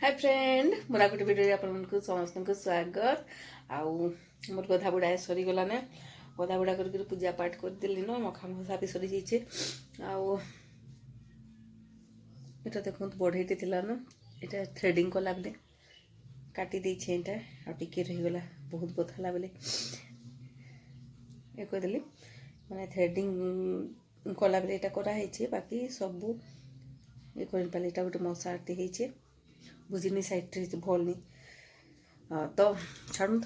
Hi friend मोरा गोटे video आपको समस्त को स्वागत आउ मोर गधा बुढ़ा सरीगला ने गधा बुढ़ा कर पूजा पाठ करदेली न मखा मखा भी सरी जाइए आउ एटा देखो बढ़ईटे थिला न एटा थ्रेडिंग कला बेले काटी देछे एटा आ टिके रहीगला बहुत बथला बेले ये कहदेली माने थ्रेडिंग कला बेले एटा करा हेछे बाकी सब ये कर पाले एटा गोटे मसाटे हेछे बुझिनी साइड भल नहीं तो छाड़ू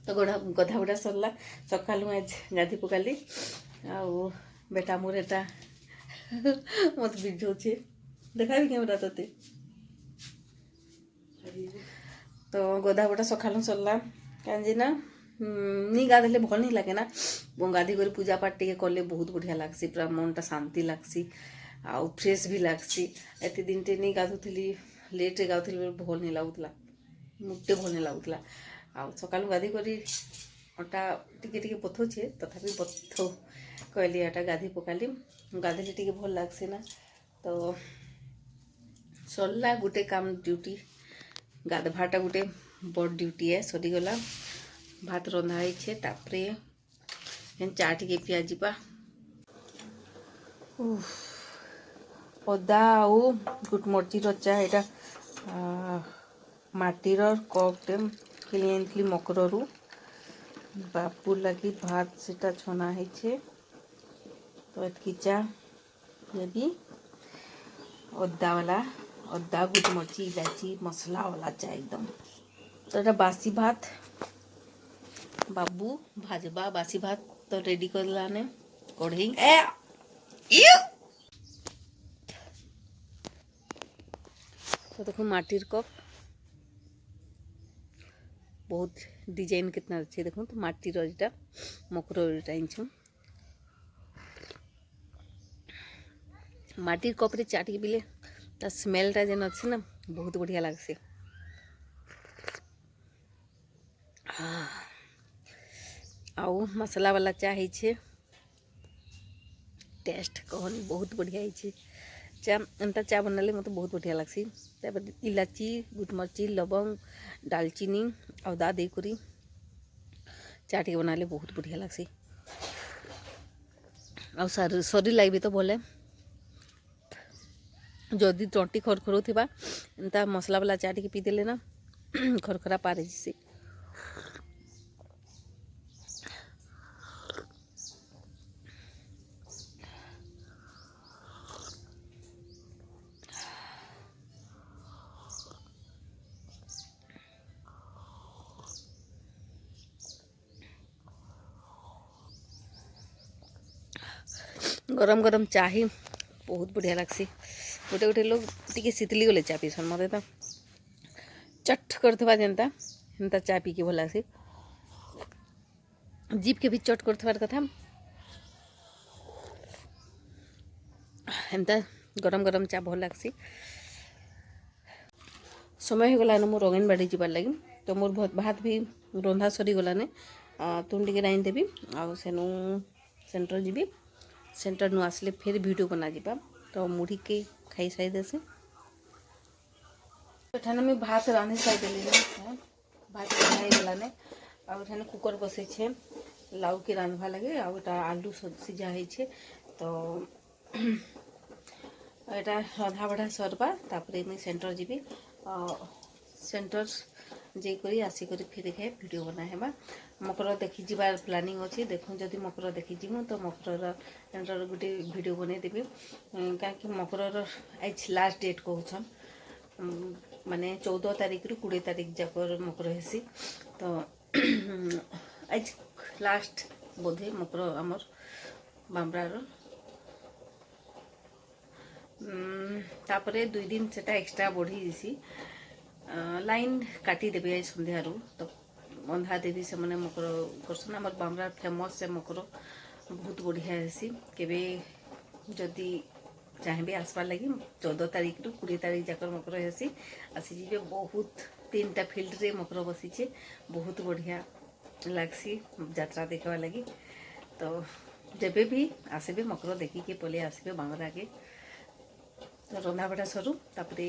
तो गधा बुढ़ा सरला सका आज गाधी पकाली आउ बेटा मोर एटा मत बिझौचे देखा भी कैमरा तोते तो गधा बुढ़ा सका सरला कहीं ना नी गाधेले भल नहीं लगे ना गाधी कर पूजा पाठ टे कले बहुत बढ़िया लगसी पूरा मनटा शांति लगसी आउ फ्रेश भी लगसी एत दिन टे नहीं गाधुली लेट गाँव भल नहीं लगुला मुटे भल नहीं लगुला आ सका गाधी कर अटा टिके पथौचे तथापि पथौ कहली अटा गाधी पकाली गाधेले टिके भल लगसे ना तो सरला गोटे काम ड्यूटी गाधवाटा गोटे बड़ ड्यूटी है सरीगला भात रंधाई तापरे चा टे पियाजिबा अदा आउ गुटमरची चा यहाँ माटीर कपटे किणी आनी मकरु बापू लगी भात से छना है तो एतकी चा ये भी अदा वाला अदा गुटमरची इलायची मसला वाला चा एकदम तो ये बासी भात बाबू भाजबा बासी भात तो रेडी कर लाने कढ़ई तो देखो माटिर कप बहुत डिजाइन कितना अच्छे देखो तो माटिर एटा मकर आनछु माटिर कप रे चाट के बिले ता स्मेलटा जेन अच्छे ना बहुत बढ़िया लगसे आउ मसला वाला चा है टेस्ट कहनी बहुत बढ़िया है चा एंता चा बनाले मत बहुत बढ़िया लगसी तापर इलाची गुटमरची लवंग दालचीनी अदा देकरी चा टे बनाले बहुत बढ़िया लगसी आ शरीर लगे भी तो भले जदि तंटी खरखर थिबा एंता मसला वाला चा टे पीदेले ना खरखरा पारे से गरम गरम चा ही बहुत बढ़िया लगसी गोटे गोटे लोग टी शीतली गले चा पीसन मत तो चट करवा जेनता हेन्ता चा पी के भल लगसी जीप के भी चट कर कथा हेन्ता गरम गरम चा भल लगसी समय हो गलान मोर अंगनबाड़ी जीवार लगी तो मोर भात भी रंधा सरी गलाने तुम टे राइन देवी आउ सेनु सेंटर जीवी सेंटर नु आसले फिर वीडियो बना जीवा तो मुढ़ी के खाई सारी देसे एठाने मैं भात रांधि सारी देली भात रंधाई गलाने आ एठाने कुकर बसै छे लाउ के रांधवा लगे आ एटा आलू सिझा है तो एटा रंधा बढ़ा सरवा तापरे मैं सेंटर जीवी सेंटर जेकरी आसिक फिर खाए वीडियो बना है मकर देखी जीवार प्लानिंग अच्छी देखो जदि मकर देखी जीवु तो मकर गोटे वीडियो बनई देवी कहीं मकर आज लास्ट डेट कहन माने 14 तारिख रु 20 तारिख जाक मकर हेसी तो आज लास्ट बोधे मकर आमर बामरार तापरे 2 दिन से एक्स्ट्रा बढ़ी जैसी लाइन काटी देवी आज संध्यार तो बंधा देवी से मैंने मकर करसन आम बामरा फेमस से मकर बहुत बढ़िया हेसी केबे जदि चाहे आसबार लगी 14 तारिख रु 20 तारिख जाक मकर हेसी आसीजे बहुत 3टा फिल्ड रे मकर बसीचे बहुत बढ़िया लगसी यात्रा देखा लगी तो जब भी आसबे मकर देखिके पले आसबे बामरा के तो रंधाबढ़ा सरू तापर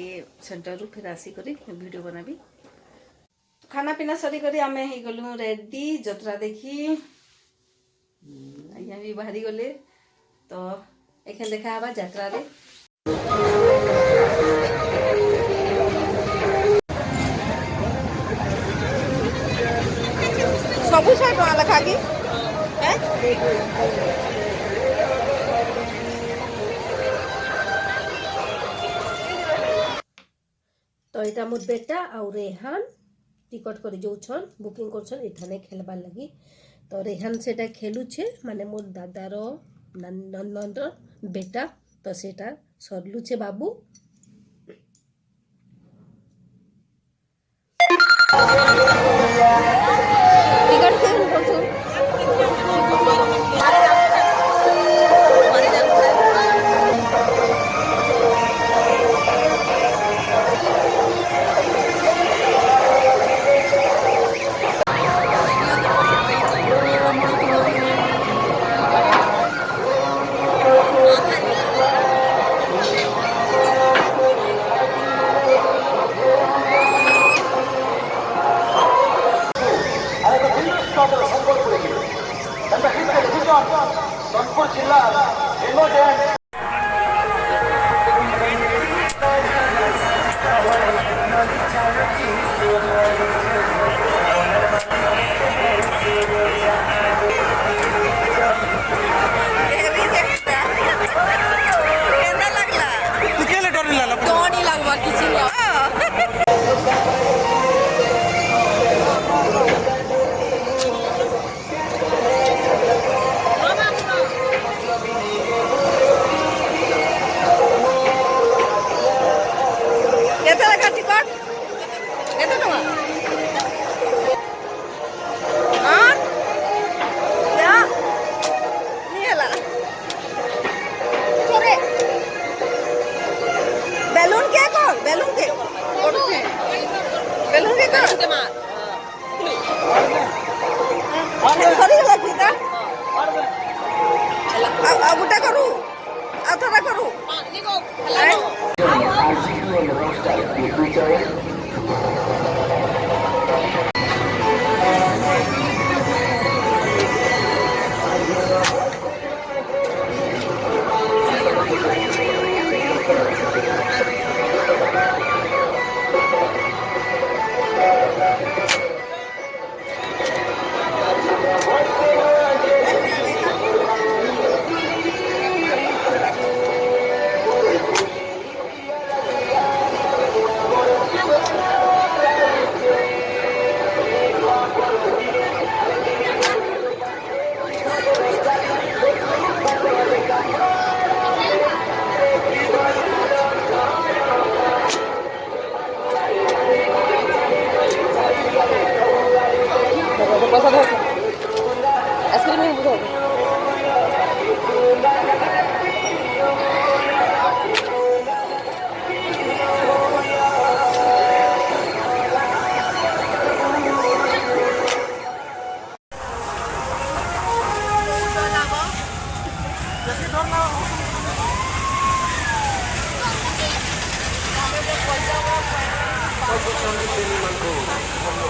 सेंटर रू फिर आसिक वीडियो बनाबी। खाना पीना सरी करी आमे ही गलु रेडी जत्रा देखी आज्ञा भी बाहरी गले तो एखन देखा हवा यात्रा रे। सबू 100 टका लखा की तो यहाँ मोर बेटा और रेहान टिकट कर जाऊन बुकिंग कर एठाने खेलबार लगी। तो रेहान सेटा खेलुछे माने मोर दादार नंदर बेटा तो सेटा सरलुछे बाबू। टिकट गोटे करू आउथरा करू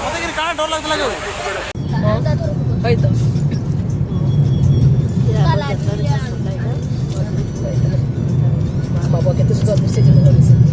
मते काना डर लागला जो होय तो बाबा केते सुंदर मिसे